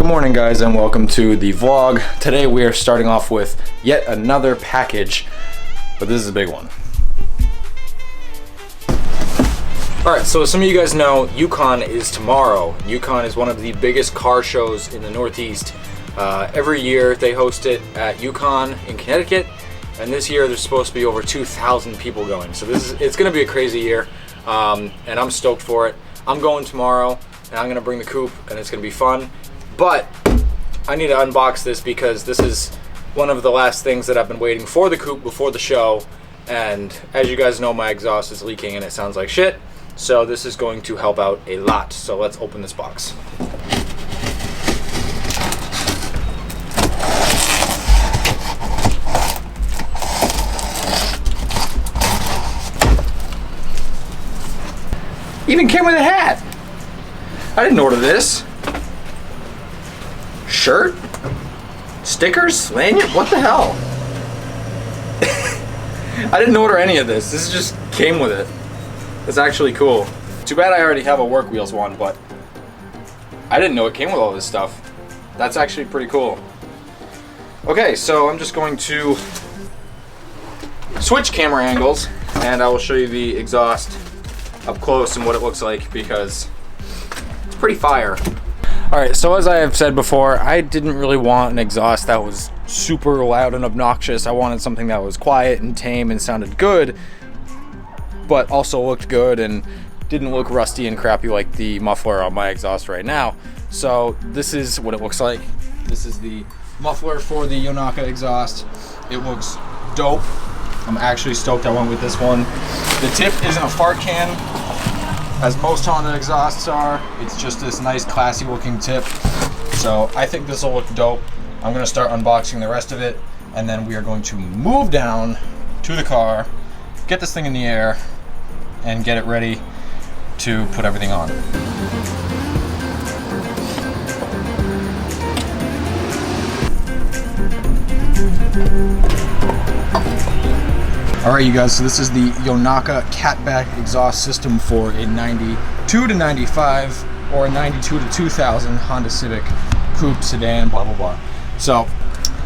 morning guys, and welcome to the vlog. Today we are starting off with yet another package, but this is a big one. Alright, so some of you guys know Yukon is tomorrow. Yukon is one of the biggest car shows in the Northeast. Every year they host it at Yukon in Connecticut, and this year there's supposed to be over 2,000 people going. So it's going to be a crazy year, and I'm stoked for it. I'm going tomorrow, and I'm going to bring the coupe, and it's going to be fun. But I need to unbox this because this is one of the last things that I've been waiting for the coupe before the show. And as you guys know, my exhaust is leaking and it sounds like shit. So this is going to help out a lot. So let's open this box. Even came with a hat. I didn't order this. Shirt? Stickers? Lanyard? What the hell? I didn't order any of this. This just came with it. It's actually cool. Too bad I already have a work wheels one, but I didn't know it came with all this stuff. That's actually pretty cool. Okay, so I'm just going to switch camera angles and I will show you the exhaust up close and what it looks like because it's pretty fire. Alright, so as I have said before, I didn't really want an exhaust that was super loud and obnoxious. I wanted something that was quiet and tame and sounded good, but also looked good and didn't look rusty and crappy like the muffler on my exhaust right now. So this is what it looks like. This is the muffler for the Yonaka exhaust. It looks dope. I'm actually stoked I went with this one. The tip isn't a fart can, as most Honda exhausts are. It's just this nice classy looking tip. So I think this will look dope. I'm gonna start unboxing the rest of it, and then we are going to move down to the car, get this thing in the air, and get it ready to put everything on. Alright you guys, so this is the Yonaka catback exhaust system for a 92 to 95 or a 92 to 2000 Honda Civic coupe, sedan, blah blah blah. So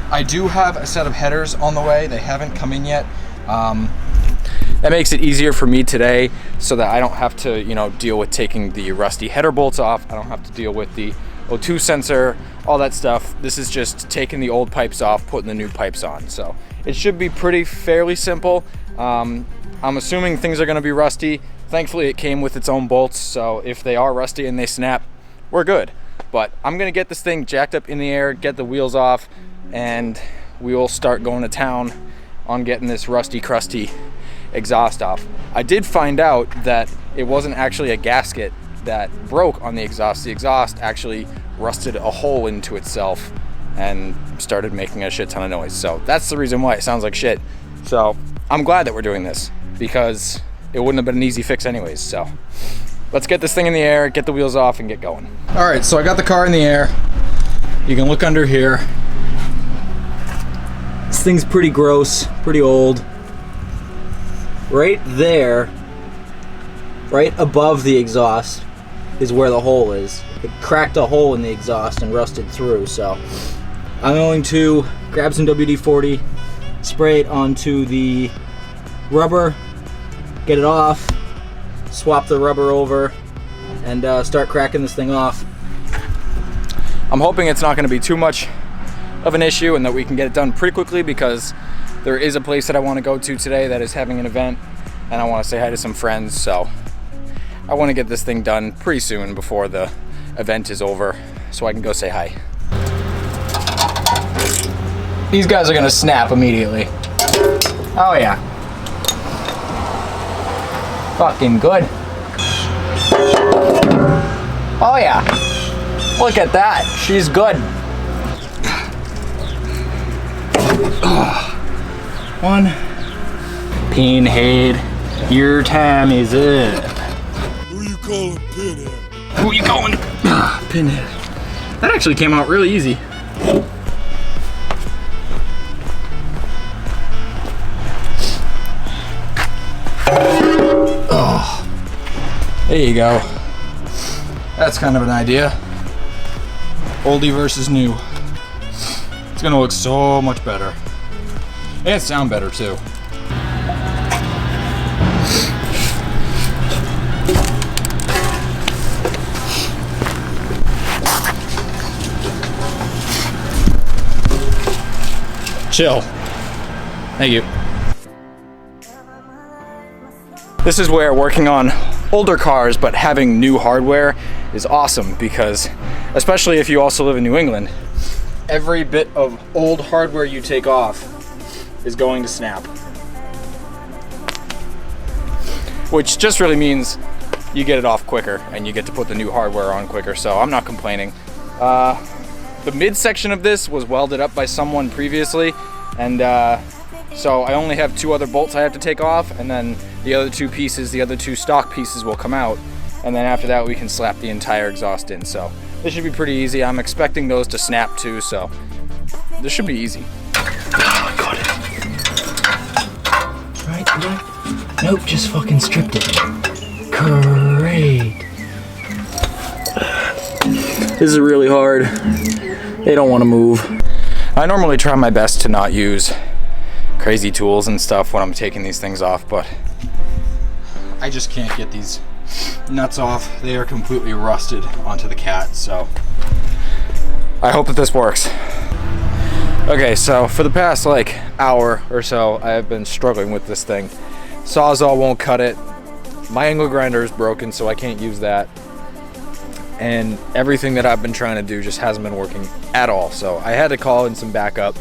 I do have a set of headers on the way. They haven't come in yet. That makes it easier for me today so that I don't have to, deal with taking the rusty header bolts off. I don't have to deal with the O2 sensor, all that stuff. This is just taking the old pipes off, putting the new pipes on. So it should be fairly simple. I'm assuming things are gonna be rusty. Thankfully it came with its own bolts, so if they are rusty and they snap, we're good. But I'm gonna get this thing jacked up in the air, get the wheels off, and we will start going to town on getting this rusty, crusty exhaust off. I did find out that it wasn't actually a gasket that broke on the exhaust. The exhaust actually rusted a hole into itself and started making a shit ton of noise. So that's the reason why it sounds like shit. So I'm glad that we're doing this because it wouldn't have been an easy fix anyways. So let's get this thing in the air, get the wheels off, and get going. All right, so I got the car in the air. You can look under here. This thing's pretty gross, pretty old. Right there, right above the exhaust, is where the hole is. It cracked a hole in the exhaust and rusted through. So I'm going to grab some WD-40, spray it onto the rubber, get it off, swap the rubber over, and start cracking this thing off. I'm hoping it's not going to be too much of an issue and that we can get it done pretty quickly because there is a place that I want to go to today that is having an event and I want to say hi to some friends. So I want to get this thing done pretty soon before the event is over so I can go say hi. These guys are gonna snap immediately. Oh yeah. Fucking good. Oh yeah. Look at that. She's good. One. Pinhead, your time is up. Who you calling Pinhead? Who you calling? Pinhead. That actually came out really easy. Oh, there you go. That's kind of an idea. Oldie versus new. It's gonna look so much better. And sound better too. Chill. Thank you. This is where working on older cars but having new hardware is awesome, because especially if you also live in New England, every bit of old hardware you take off is going to snap. Which just really means you get it off quicker and you get to put the new hardware on quicker, so I'm not complaining. The midsection of this was welded up by someone previously, and so I only have 2 other bolts I have to take off, and then the other 2 pieces, the other 2 stock pieces will come out, and then after that we can slap the entire exhaust in. So this should be pretty easy. I'm expecting those to snap too, so this should be easy. Oh, got it. Right? Nope, just fucking stripped it. Great. This is really hard. They don't want to move. I normally try my best to not use crazy tools and stuff when I'm taking these things off, but I just can't get these nuts off. They are completely rusted onto the Cat, so I hope that this works. Okay, so for the past like hour or so, I have been struggling with this thing. Sawzall won't cut it. My angle grinder is broken, so I can't use that. And everything that I've been trying to do just hasn't been working at all. So I had to call in some backup,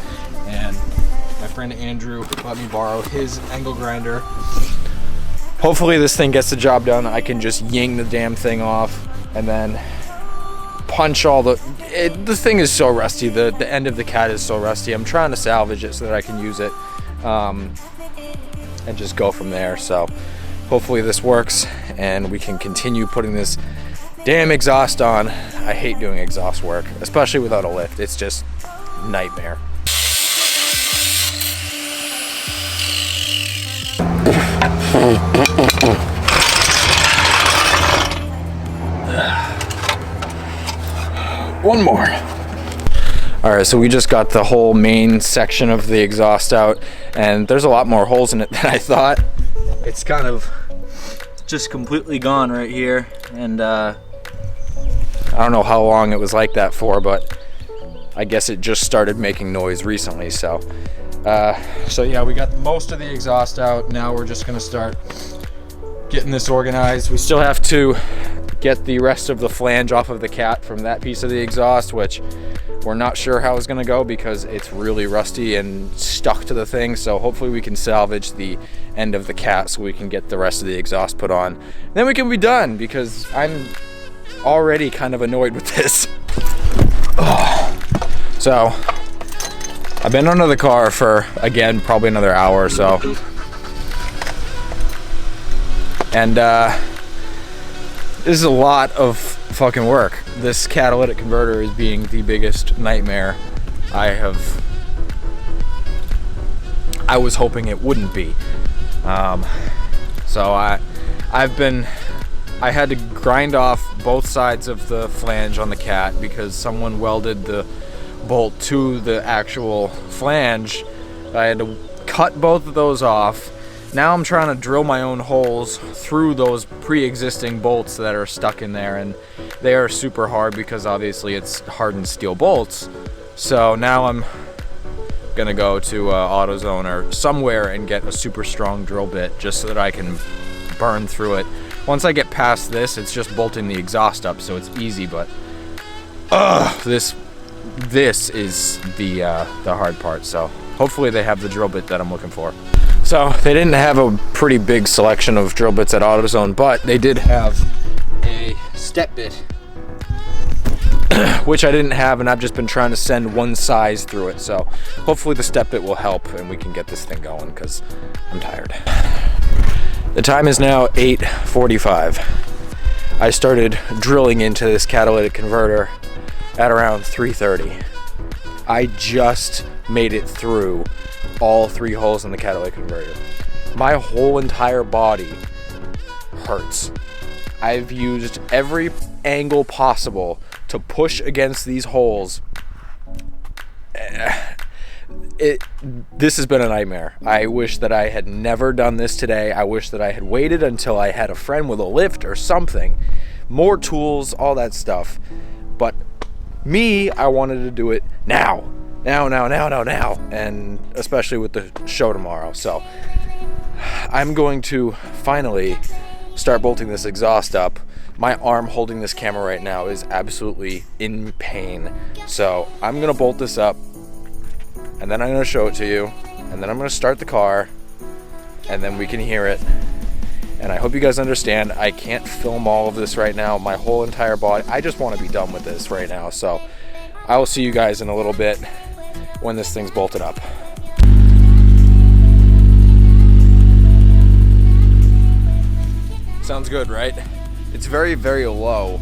and my friend Andrew let me borrow his angle grinder. Hopefully this thing gets the job done. I can just ying the damn thing off and then punch all the thing is so rusty. The end of the Cat is so rusty. I'm trying to salvage it so that I can use it and just go from there. So hopefully this works and we can continue putting this damn exhaust on. I hate doing exhaust work, especially without a lift. It's just nightmare. One more. All right, so we just got the whole main section of the exhaust out, and there's a lot more holes in it than I thought. It's kind of just completely gone right here, and I don't know how long it was like that for, but I guess it just started making noise recently. So yeah, we got most of the exhaust out. Now we're just gonna start getting this organized. We still have to get the rest of the flange off of the Cat from that piece of the exhaust, which we're not sure how it's gonna go because it's really rusty and stuck to the thing. So hopefully we can salvage the end of the Cat so we can get the rest of the exhaust put on. Then we can be done, because I'm already kind of annoyed with this. So I've been under the car for, again, probably another hour or so. And this is a lot of fucking work. This catalytic converter is being the biggest nightmare I was hoping it wouldn't be. So I had to grind off both sides of the flange on the Cat because someone welded the bolt to the actual flange. I had to cut both of those off. Now I'm trying to drill my own holes through those pre-existing bolts that are stuck in there, and they are super hard because obviously it's hardened steel bolts. So now I'm gonna go to AutoZone or somewhere and get a super strong drill bit just so that I can burn through it. Once I get past this, it's just bolting the exhaust up, so it's easy, but this is the hard part. So hopefully they have the drill bit that I'm looking for. So they didn't have a pretty big selection of drill bits at AutoZone, but they did have a step bit, which I didn't have, and I've just been trying to send one size through it. So hopefully the step bit will help and we can get this thing going, because I'm tired. The time is now 8:45. I started drilling into this catalytic converter at around 3:30. I just made it through all 3 holes in the catalytic converter. My whole entire body hurts. I've used every angle possible to push against these holes, this has been a nightmare. I wish that I had never done this today. I wish that I had waited until I had a friend with a lift or something, more tools, all that stuff. But me, I wanted to do it now, and especially with the show tomorrow. So I'm going to finally start bolting this exhaust up. My arm holding this camera right now is absolutely in pain. So I'm gonna bolt this up, and then I'm gonna show it to you, and then I'm gonna start the car, and then we can hear it. And I hope you guys understand, I can't film all of this right now, my whole entire body. I just want to be done with this right now. So I will see you guys in a little bit when this thing's bolted up. Sounds good, right? It's very, very low.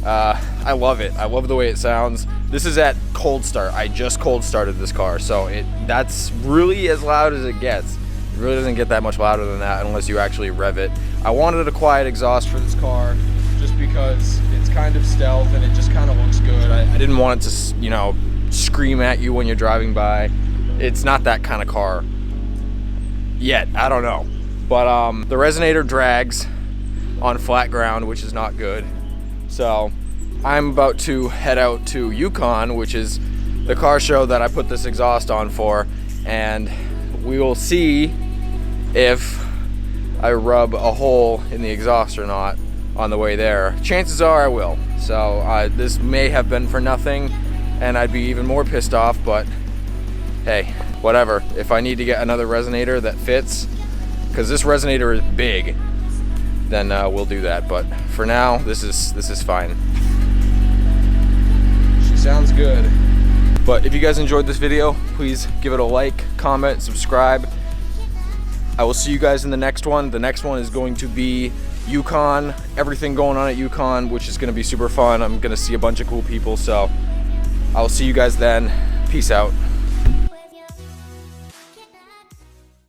I love it. I love the way it sounds. This is at cold start. I just cold started this car, so that's really as loud as it gets. It really doesn't get that much louder than that unless you actually rev it. I wanted a quiet exhaust for this car just because it's kind of stealth and it just kind of looks good. I didn't want it to, you know, scream at you when you're driving by. It's not that kind of car yet. I don't know. But the resonator drags on flat ground, which is not good. So I'm about to head out to Yukon, which is the car show that I put this exhaust on for, and we will see if I rub a hole in the exhaust or not on the way there. Chances are I will. So this may have been for nothing, and I'd be even more pissed off, but hey, whatever. If I need to get another resonator that fits, because this resonator is big, then we'll do that. But for now, this is fine. She sounds good. But if you guys enjoyed this video, please give it a like, comment, subscribe. I will see you guys in the next one. The next one is going to be Yukon, everything going on at Yukon, which is going to be super fun. I'm going to see a bunch of cool people, so I'll see you guys then. Peace out.